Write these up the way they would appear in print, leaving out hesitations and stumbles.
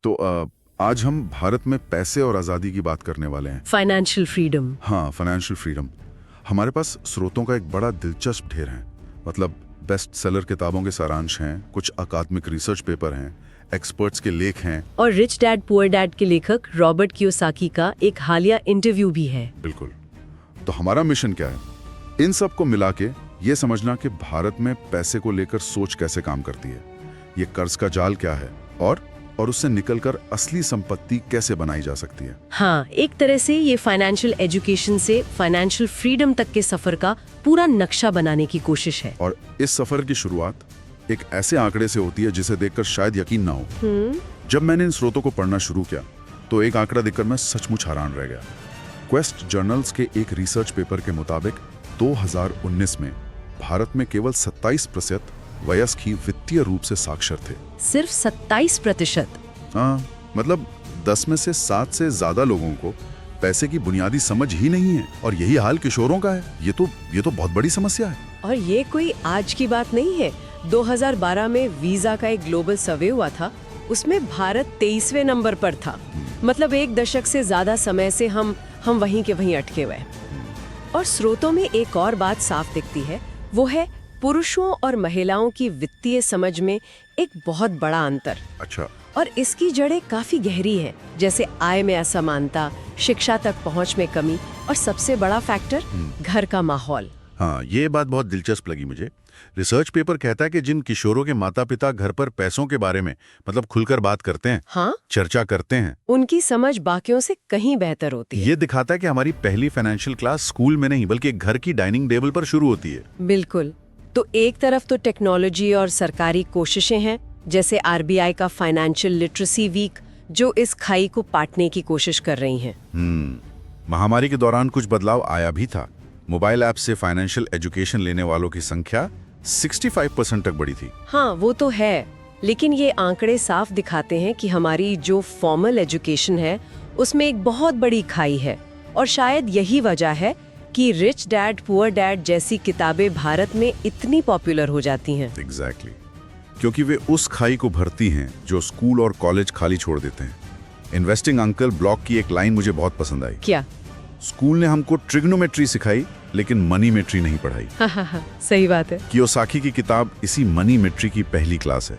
तो आज हम भारत में पैसे और आज़ादी की बात करने वाले हैं। Financial freedom. हाँ, फाइनेंशियल फ्रीडम। हमारे पास स्रोतों का एक बड़ा दिलचस्प ढेर है। मतलब बेस्ट सेलर किताबों के सारांश हैं, कुछ अकादमिक रिसर्च पेपर हैं, एक्सपर्ट्स के लेख हैं और रिच डैड पुअर डैड के लेखक रॉबर्ट कियोसाकी का एक हालिया इंटरव्यू भी है। बिल्कुल। तो हमारा मिशन क्या है? इन सब को मिला के ये समझना कि भारत में पैसे को लेकर सोच कैसे काम करती है, ये कर्ज का जाल क्या है और उससे निकलकर असली संपत्ति कैसे बनाई जा सकती है। हाँ, एक तरह से ये फाइनेंशियल एजुकेशन से फाइनेंशियल फ्रीडम तक के सफर का पूरा नक्शा बनाने की कोशिश है। और इस सफर की शुरुआत एक ऐसे आंकड़े से होती है जिसे देखकर शायद यकीन ना हो। जब मैंने इन स्रोतों को पढ़ना शुरू किया तो एक आंकड़ा देखकर मैं सचमुच हैरान रह गया। क्वेस्ट जर्नल्स के एक रिसर्च पेपर के मुताबिक 2019 में भारत में केवल 27% वयस्क ही वित्तीय रूप से साक्षर थे। सिर्फ 27%? हाँ, मतलब 10 में से 7 से ज्यादा लोगों को पैसे की बुनियादी समझ ही नहीं है, और यही हाल किशोरों का है। ये तो बहुत बड़ी समस्या है। और ये कोई आज की बात नहीं है। 2012 में वीजा का एक ग्लोबल सर्वे हुआ था, उसमें भारत 23वें नंबर पर था। मतलब एक दशक से ज्यादा समय से हम वहीं के वहीं अटके हुए। और स्रोतों में एक और बात साफ दिखती है, वो है पुरुषों और महिलाओं की वित्तीय समझ में एक बहुत बड़ा अंतर। अच्छा। और इसकी जड़ें काफी गहरी हैं, जैसे आय में असमानता, शिक्षा तक पहुंच में कमी और सबसे बड़ा फैक्टर घर का माहौल। हाँ, ये बात बहुत दिलचस्प लगी मुझे। रिसर्च पेपर कहता है कि जिन किशोरों के माता पिता घर पर पैसों के बारे में मतलब खुलकर बात करते हैं, हाँ, चर्चा करते हैं, उनकी समझ बाकियों से कहीं बेहतर होती है। ये दिखाता है कि हमारी पहली फाइनेंशियल क्लास स्कूल में नहीं बल्कि घर की डाइनिंग टेबल पर शुरू होती है। बिल्कुल। तो एक तरफ तो टेक्नोलॉजी और सरकारी कोशिशें हैं, जैसे आरबीआई का फाइनेंशियल लिटरेसी वीक, जो इस खाई को पाटने की कोशिश कर रही हैं। महामारी के दौरान कुछ बदलाव आया भी था। मोबाइल ऐप से फाइनेंशियल एजुकेशन लेने वालों की संख्या 65% तक बढ़ी थी। हाँ, वो तो है, लेकिन ये आंकड़े साफ दिखाते हैं कि हमारी जो फॉर्मल एजुकेशन है उसमें एक बहुत बड़ी खाई है। और शायद यही वजह है कि रिच डैड पुअर डैड जैसी किताबें भारत में इतनी पॉपुलर हो जाती हैं। एग्जैक्टली। क्योंकि वे उस खाई को भरती हैं जो स्कूल और कॉलेज खाली छोड़ देते हैं। इन्वेस्टिंग अंकल ब्लॉक की एक लाइन मुझे बहुत पसंद आई। क्या? स्कूल ने हमको ट्रिग्नोमेट्री सिखाई लेकिन मनीमेट्री नहीं पढ़ाई। हाँ, सही बात है। कियोसाकी की किताब इसी मनीमेट्री की पहली क्लास है।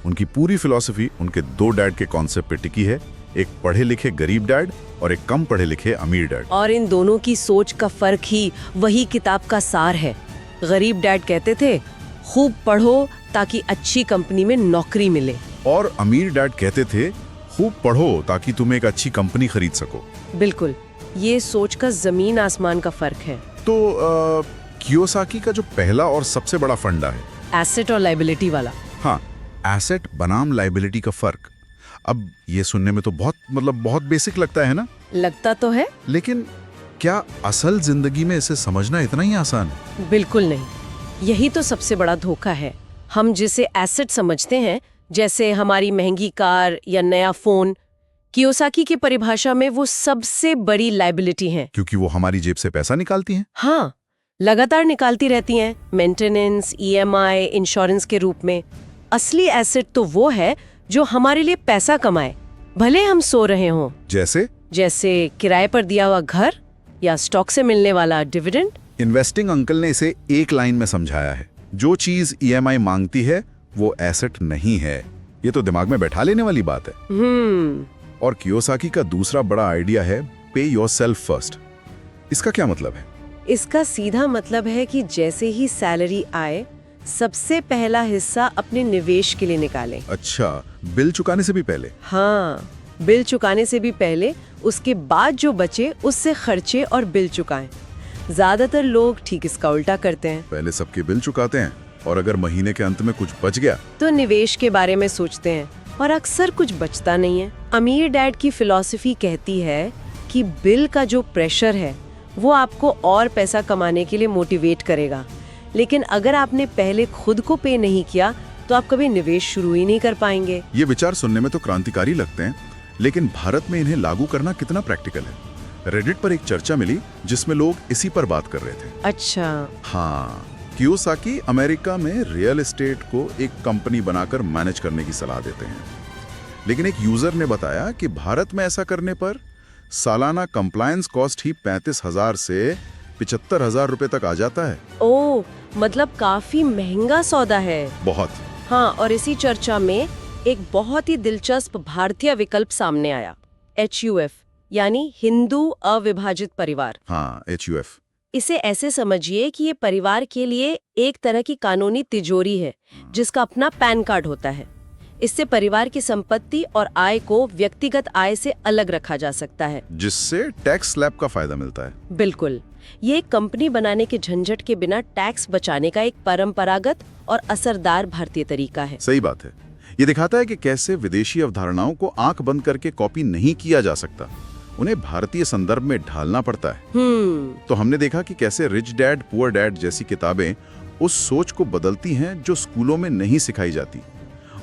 उनकी पूरी फिलॉसफी उनके 2 डैड के कॉन्सेप्ट पे टिकी है, एक पढ़े लिखे गरीब डैड और एक कम पढ़े लिखे अमीर डैड। और इन दोनों की सोच का फर्क ही वही किताब का सार है। गरीब डैड कहते थे खूब पढ़ो ताकि अच्छी कंपनी में नौकरी मिले, और अमीर डैड कहते थे खूब पढ़ो ताकि तुम एक अच्छी कंपनी खरीद सको। बिल्कुल, ये सोच का जमीन आसमान का फर्क है। तो कियोसाकी का जो पहला और सबसे बड़ा फंडा है, एसेट और लायबिलिटी वाला। हाँ, एसेट बनाम लायबिलिटी का फर्क। अब ये सुनने में तो बहुत बेसिक लगता है ना? लगता तो है, लेकिन क्या असल जिंदगी में इसे समझना इतना ही आसान है? बिल्कुल नहीं। यही तो सबसे बड़ा धोखा है। हम जिसे एसेट समझते हैं, जैसे हमारी महंगी कार या नया फोन, कियोसाकी की परिभाषा में वो सबसे बड़ी लायबिलिटी है। क्योंकि वो हमारी जेब से पैसा निकालती हैं। हाँ, लगातार निकालती रहती हैं, मेंटेनेंस, ईएमआई, इंश्योरेंस के रूप में। असली एसेट तो वो है जो हमारे लिए पैसा कमाए, भले हम सो रहे हों। जैसे किराए पर दिया हुआ घर या स्टॉक से मिलने वाला डिविडेंड। इन्वेस्टिंग अंकल ने इसे एक लाइन में समझाया है, जो चीज ईएमआई मांगती है वो एसेट नहीं है। ये तो दिमाग में बैठा लेने वाली बात है। और कियोसाकी का दूसरा बड़ा आइडिया है पे योरसेल्फ फर्स्ट। इसका क्या मतलब है? इसका सीधा मतलब है कि जैसे ही सैलरी आए, सबसे पहला हिस्सा अपने निवेश के लिए निकालें। अच्छा, बिल चुकाने से भी पहले? हाँ, बिल चुकाने से भी पहले। उसके बाद जो बचे उससे खर्चे और बिल चुकाएं। ज्यादातर लोग ठीक इसका उल्टा करते हैं। पहले सबके बिल चुकाते हैं और अगर महीने के अंत में कुछ बच गया तो निवेश के बारे में सोचते हैं, और अक्सर कुछ बचता नहीं है। अमीर डैड की फिलॉसफी कहती है कि बिल का जो प्रेशर है वो आपको और पैसा कमाने के लिए मोटिवेट करेगा, लेकिन अगर आपने पहले खुद को पे नहीं किया तो आप कभी निवेश शुरू ही नहीं कर पाएंगे। ये विचार सुनने में तो क्रांतिकारी लगते हैं, लेकिन भारत में इन्हें लागू करना कितना प्रैक्टिकल है? रेडिट पर एक चर्चा मिली जिसमें लोग इसी पर बात कर रहे थे। अच्छा। हाँ, कियोसाकी अमेरिका में रियल एस्टेट को एक कंपनी बनाकर मैनेज करने की सलाह देते हैं। लेकिन एक यूजर ने बताया कि भारत में ऐसा करने पर सालाना कंप्लायंस कॉस्ट ही 35,000 से 75,000 रुपए तक आ जाता है। ओ, मतलब काफी महंगा सौदा है। बहुत। हाँ, और इसी चर्चा में एक बहुत ही दिलचस्प भारतीय विकल्प सामने आया, HUF, यानी हिंदू अविभाजित परिवार। हाँ, HUF। इसे ऐसे समझिए कि ये परिवार के लिए एक तरह की कानूनी तिजोरी है जिसका अपना पैन कार्ड होता है। इससे परिवार की संपत्ति और आय को व्यक्तिगत आय से अलग रखा जा सकता है, जिससे टैक्स स्लैब का फायदा मिलता है। बिल्कुल। ये एक कंपनी बनाने के झंझट के बिना टैक्स बचाने का एक परंपरागत और असरदार भारतीय तरीका है। सही बात है। ये दिखाता है कि कैसे विदेशी अवधारणाओं को आंख बंद करके कॉपी नहीं किया जा सकता, उन्हें भारतीय संदर्भ में ढालना पड़ता है। तो हमने देखा कि कैसे रिच डैड पुअर डैड जैसी किताबें उस सोच को बदलती हैं जो स्कूलों में नहीं सिखाई जाती,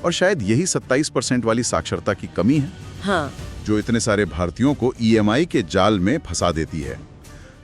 और शायद यही 27% वाली साक्षरता की कमी है। हाँ, जो इतने सारे भारतीयों को EMI के जाल में फंसा देती है,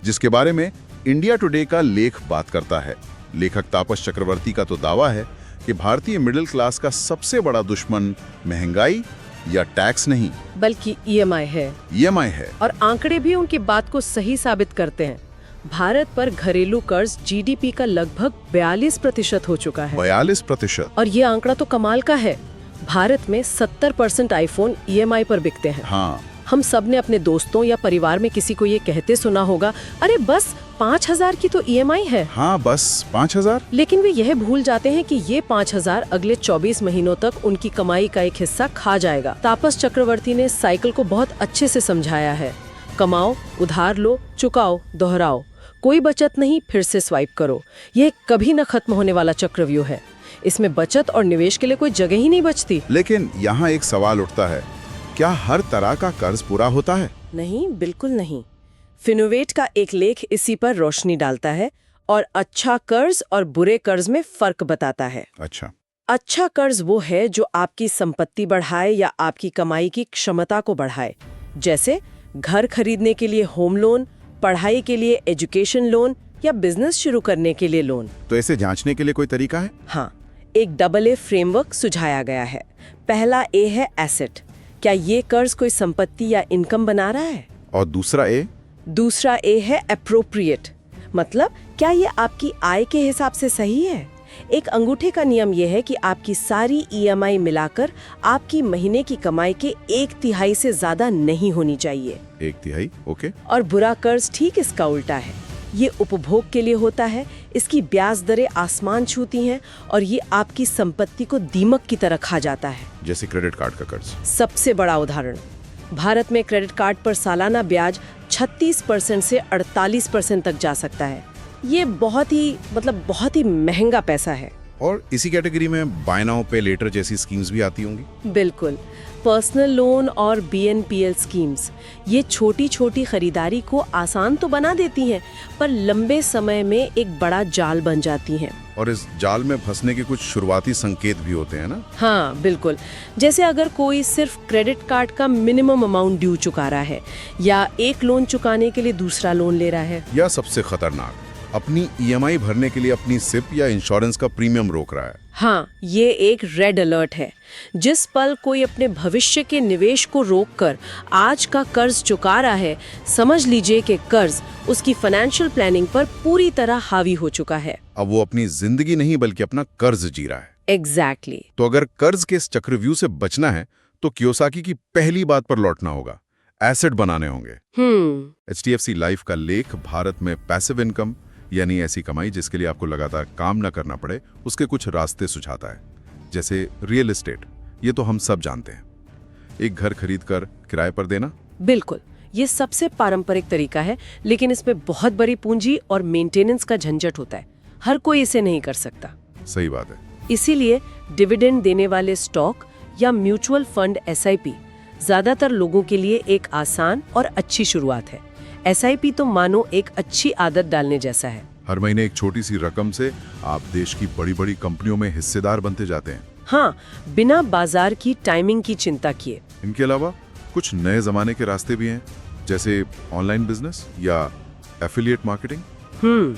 जिसके बारे में इंडिया टुडे का लेख बात करता है। लेखक तापस चक्रवर्ती का तो दावा है कि भारतीय मिडिल क्लास का सबसे बड़ा दुश्मन महंगाई या टैक्स नहीं, बल्कि EMI है। EMI है। और आंकड़े भी उनकी बात को सही साबित करते हैं। भारत पर घरेलू कर्ज GDP का लगभग 42% हो चुका है। 42%। और ये आंकड़ा तो कमाल का है। भारत में 70% आईफोन EMI पर बिकते हैं। हाँ, हम सब ने अपने दोस्तों या परिवार में किसी को ये कहते सुना होगा, अरे बस 5,000 की तो EMI है। हाँ, बस 5,000। लेकिन वे यह भूल जाते हैं कि ये 5,000 अगले 24 महीनों तक उनकी कमाई का एक हिस्सा खा जाएगा। तापस चक्रवर्ती ने साइकिल को बहुत अच्छे से समझाया है। कमाओ, उधार लो, चुकाओ, दोहराओ, कोई बचत नहीं, फिर से स्वाइप करो। ये कभी न खत्म होने वाला चक्रव्यूह है। इसमें बचत और निवेश के लिए कोई जगह ही नहीं बचती। लेकिन यहाँ एक सवाल उठता है, क्या हर तरह का कर्ज पूरा होता है? नहीं, बिल्कुल नहीं। फिनोवेट का एक लेख इसी पर रोशनी डालता है और अच्छा कर्ज और बुरे कर्ज में फर्क बताता है। अच्छा कर्ज वो है जो आपकी संपत्ति बढ़ाए या आपकी कमाई की क्षमता को बढ़ाए, जैसे घर खरीदने के लिए होम लोन, पढ़ाई के लिए एजुकेशन लोन या बिजनेस शुरू करने के लिए लोन। तो इसे जांचने के लिए कोई तरीका है? हाँ, एक AA फ्रेमवर्क सुझाया गया है। पहला A है एसेट, क्या ये कर्ज कोई संपत्ति या इनकम बना रहा है? और दूसरा A? दूसरा A है एप्रोप्रिएट, मतलब क्या ये आपकी आय के हिसाब से सही है? एक अंगूठे का नियम यह है कि आपकी सारी EMI मिलाकर आपकी महीने की कमाई के 1/3 से ज्यादा नहीं होनी चाहिए। 1/3, ओके। और बुरा कर्ज ठीक इसका उल्टा है। ये उपभोग के लिए होता है, इसकी ब्याज दरें आसमान छूती हैं और ये आपकी संपत्ति को दीमक की तरह खा जाता है। जैसे क्रेडिट कार्ड का कर्ज। सबसे बड़ा उदाहरण, भारत में क्रेडिट कार्ड पर सालाना ब्याज 36% से 48% तक जा सकता है। ये बहुत ही महंगा पैसा है। और इसी कैटेगरी में बाय नाउ पे लेटर जैसी स्कीम्स भी आती होंगी। बिल्कुल, पर्सनल लोन और BNPL स्कीम्स ये छोटी छोटी खरीदारी को आसान तो बना देती हैं, पर लंबे समय में एक बड़ा जाल बन जाती हैं। और इस जाल में फंसने के कुछ शुरुआती संकेत भी होते हैं ना? हाँ, बिल्कुल। जैसे अगर कोई सिर्फ क्रेडिट कार्ड का मिनिमम अमाउंट ड्यू चुका रहा है, या एक लोन चुकाने के लिए दूसरा लोन ले रहा है, या सबसे खतरनाक, अपनी EMI भरने के लिए अपनी सिप या इंश्योरेंस का प्रीमियम रोक रहा है। हाँ, ये एक रेड अलर्ट है। जिस पल कोई अपने भविष्य के निवेश को रोककर आज का कर्ज चुका रहा है, समझ लीजिए कि कर्ज उसकी फाइनेंशियल प्लानिंग पर पूरी तरह हावी हो चुका है। अब वो अपनी जिंदगी नहीं बल्कि अपना कर्ज जी रहा है। एग्जैक्टली। तो अगर कर्ज के इस चक्रव्यूह से बचना है तो कियोसाकी की पहली बात पर लौटना होगा, एसेट बनाने होंगे। HDFC लाइफ का लेख भारत में पैसिव इनकम यानी ऐसी कमाई जिसके लिए आपको लगातार काम न करना पड़े, उसके कुछ रास्ते सुझाता है। जैसे रियल एस्टेट, ये तो हम सब जानते हैं, एक घर खरीदकर किराए पर देना। बिल्कुल, ये सबसे पारंपरिक तरीका है, लेकिन इसमें बहुत बड़ी पूंजी और मेंटेनेंस का झंझट होता है। हर कोई इसे नहीं कर सकता। सही बात है। इसीलिए डिविडेंड देने वाले स्टॉक या म्यूचुअल फंड SIP ज्यादातर लोगों के लिए एक आसान और अच्छी शुरुआत है। SIP तो मानो एक अच्छी आदत डालने जैसा है। हर महीने एक छोटी सी रकम से आप देश की बड़ी बड़ी कंपनियों में हिस्सेदार बनते जाते हैं। हाँ, बिना बाजार की टाइमिंग की चिंता किए। इनके अलावा कुछ नए जमाने के रास्ते भी हैं, जैसे ऑनलाइन बिजनेस या एफिलिएट मार्केटिंग।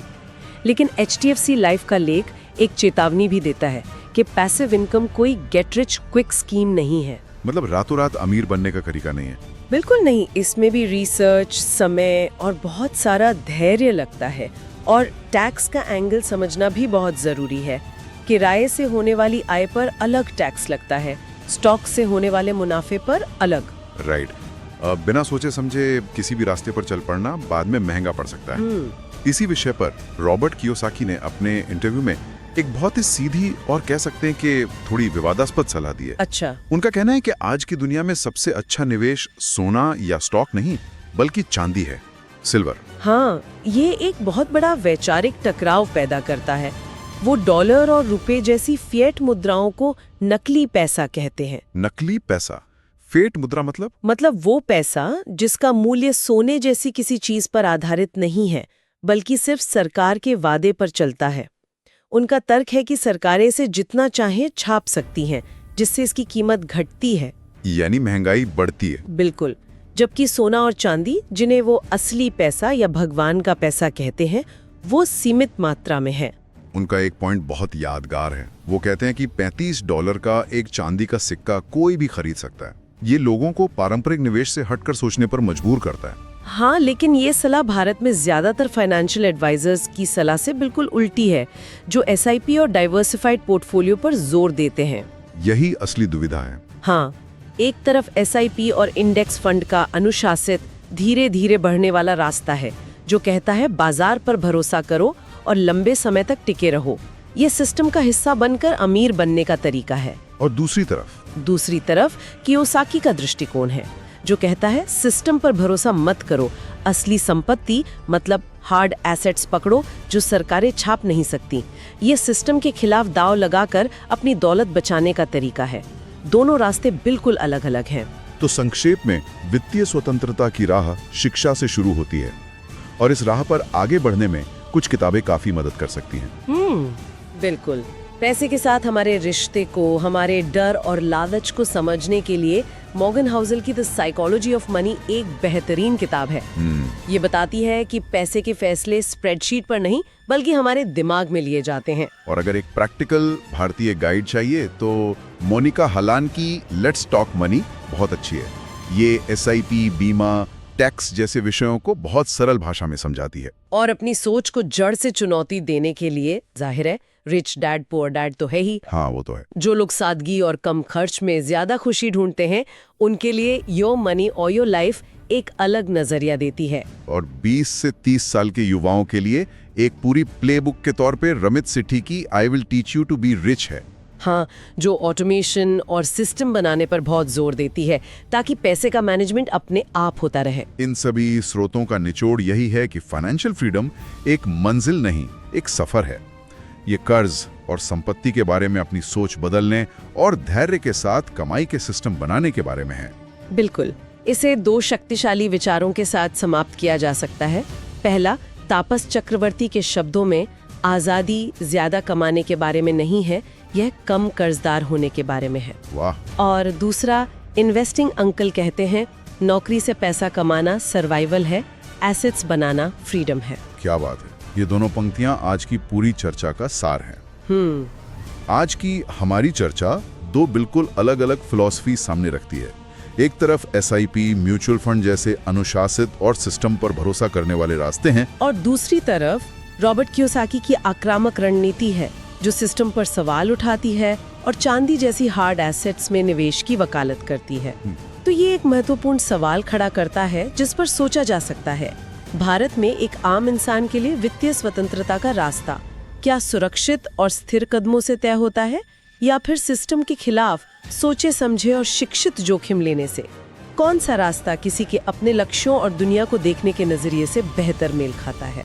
लेकिन HDFC लाइफ का लेख एक चेतावनी भी देता है कि पैसिव इनकम कोई गेट रिच क्विक स्कीम नहीं है। मतलब रातों रात अमीर बनने का तरीका नहीं है। बिल्कुल नहीं, इसमें भी रिसर्च, समय और बहुत सारा धैर्य लगता है। और टैक्स का एंगल समझना भी बहुत जरूरी है। किराए से होने वाली आय पर अलग टैक्स लगता है, स्टॉक से होने वाले मुनाफे पर अलग। राइट। बिना सोचे समझे किसी भी रास्ते पर चल पड़ना बाद में महंगा पड़ सकता है। इसी विषय पर रॉबर्ट कियोसाकी ने अपने इंटरव्यू में एक बहुत ही सीधी और कह सकते हैं कि थोड़ी विवादास्पद सलाह दी है। अच्छा। उनका कहना है कि आज की दुनिया में सबसे अच्छा निवेश सोना या स्टॉक नहीं बल्कि चांदी है, सिल्वर। हाँ, ये एक बहुत बड़ा वैचारिक टकराव पैदा करता है। वो डॉलर और रुपए जैसी फिएट मुद्राओं को नकली पैसा कहते हैं। नकली पैसा? फिएट मुद्रा मतलब वो पैसा जिसका मूल्य सोने जैसी किसी चीज पर आधारित नहीं है, बल्कि सिर्फ सरकार के वादे पर चलता है। उनका तर्क है कि सरकारें इसे जितना चाहे छाप सकती हैं, जिससे इसकी कीमत घटती है, यानी महंगाई बढ़ती है। बिल्कुल। जबकि सोना और चांदी, जिन्हें वो असली पैसा या भगवान का पैसा कहते हैं, वो सीमित मात्रा में है। उनका एक पॉइंट बहुत यादगार है। वो कहते हैं कि $35 का एक चांदी का सिक्का कोई भी खरीद सकता है। ये लोगों को पारंपरिक निवेश से हटकर सोचने पर मजबूर करता है। हाँ, लेकिन ये सलाह भारत में ज्यादातर फाइनेंशियल एडवाइजर्स की सलाह से बिल्कुल उल्टी है, जो एसआईपी और डाइवर्सिफाइड पोर्टफोलियो पर जोर देते हैं। यही असली दुविधा है। हाँ, एक तरफ एसआईपी और इंडेक्स फंड का अनुशासित, धीरे धीरे बढ़ने वाला रास्ता है, जो कहता है बाजार पर भरोसा करो और लंबे समय तक टिके रहो। ये सिस्टम का हिस्सा बनकर अमीर बनने का तरीका है। और दूसरी तरफ कियोसाकी का दृष्टिकोण है, जो कहता है सिस्टम पर भरोसा मत करो, असली संपत्ति मतलब हार्ड एसेट्स पकड़ो जो सरकारें छाप नहीं सकती। ये सिस्टम के खिलाफ दांव लगाकर अपनी दौलत बचाने का तरीका है। दोनों रास्ते बिल्कुल अलग अलग हैं। तो संक्षेप में वित्तीय स्वतंत्रता की राह शिक्षा से शुरू होती है, और इस राह पर आगे बढ़ने में कुछ किताबें काफी मदद कर सकती हैं। बिल्कुल। पैसे के साथ हमारे रिश्ते को, हमारे डर और लालच को समझने के लिए मॉर्गन हाउसल की द साइकोलॉजी ऑफ मनी एक बेहतरीन किताब है। ये बताती है कि पैसे के फैसले स्प्रेडशीट पर नहीं बल्कि हमारे दिमाग में लिए जाते हैं। और अगर एक प्रैक्टिकल भारतीय गाइड चाहिए तो मोनिका हलान की लेट्स टॉक मनी बहुत अच्छी है। ये एसआईपी, बीमा, टैक्स जैसे विषयों को बहुत सरल भाषा में समझाती है। और अपनी सोच को जड़ से चुनौती देने के लिए जाहिर है रिच डैड पुअर डैड तो है ही। हाँ, वो तो है। जो लोग सादगी और कम खर्च में ज्यादा खुशी ढूंढते हैं, उनके लिए योर मनी और योर लाइफ एक अलग नजरिया देती है। और 20 से 30 साल के युवाओं के लिए एक पूरी प्लेबुक के तौर पे रमित सेठी की I will teach you to be rich है। हाँ, जो ऑटोमेशन और सिस्टम बनाने पर बहुत जोर देती है ताकि पैसे का मैनेजमेंट अपने आप होता रहे। इन सभी स्रोतों का निचोड़ यही है कि फाइनेंशियल फ्रीडम एक मंजिल नहीं, एक सफर है। ये कर्ज और संपत्ति के बारे में अपनी सोच बदलने और धैर्य के साथ कमाई के सिस्टम बनाने के बारे में है। बिल्कुल। इसे 2 शक्तिशाली विचारों के साथ समाप्त किया जा सकता है। पहला, तापस चक्रवर्ती के शब्दों में, आजादी ज्यादा कमाने के बारे में नहीं है, यह कम कर्जदार होने के बारे में है। वाह। और दूसरा, इन्वेस्टिंग अंकल कहते हैं, नौकरी से पैसा कमाना सर्वाइवल है, एसेट्स बनाना फ्रीडम है। क्या बात है। ये दोनों पंक्तियां आज की पूरी चर्चा का सार हैं। आज की हमारी चर्चा 2 बिल्कुल अलग अलग फिलॉसफी सामने रखती है। एक तरफ एसआईपी, म्यूचुअल फंड जैसे अनुशासित और सिस्टम पर भरोसा करने वाले रास्ते हैं, और दूसरी तरफ रॉबर्ट कियोसाकी की आक्रामक रणनीति है, जो सिस्टम पर सवाल उठाती है और चांदी जैसी हार्ड एसेट्स में निवेश की वकालत करती है। तो ये एक महत्वपूर्ण सवाल खड़ा करता है जिस पर सोचा जा सकता है, भारत में एक आम इंसान के लिए वित्तीय स्वतंत्रता का रास्ता क्या सुरक्षित और स्थिर कदमों से तय होता है, या फिर सिस्टम के खिलाफ सोचे समझे और शिक्षित जोखिम लेने से? कौन सा रास्ता किसी के अपने लक्ष्यों और दुनिया को देखने के नजरिए से बेहतर मेल खाता है?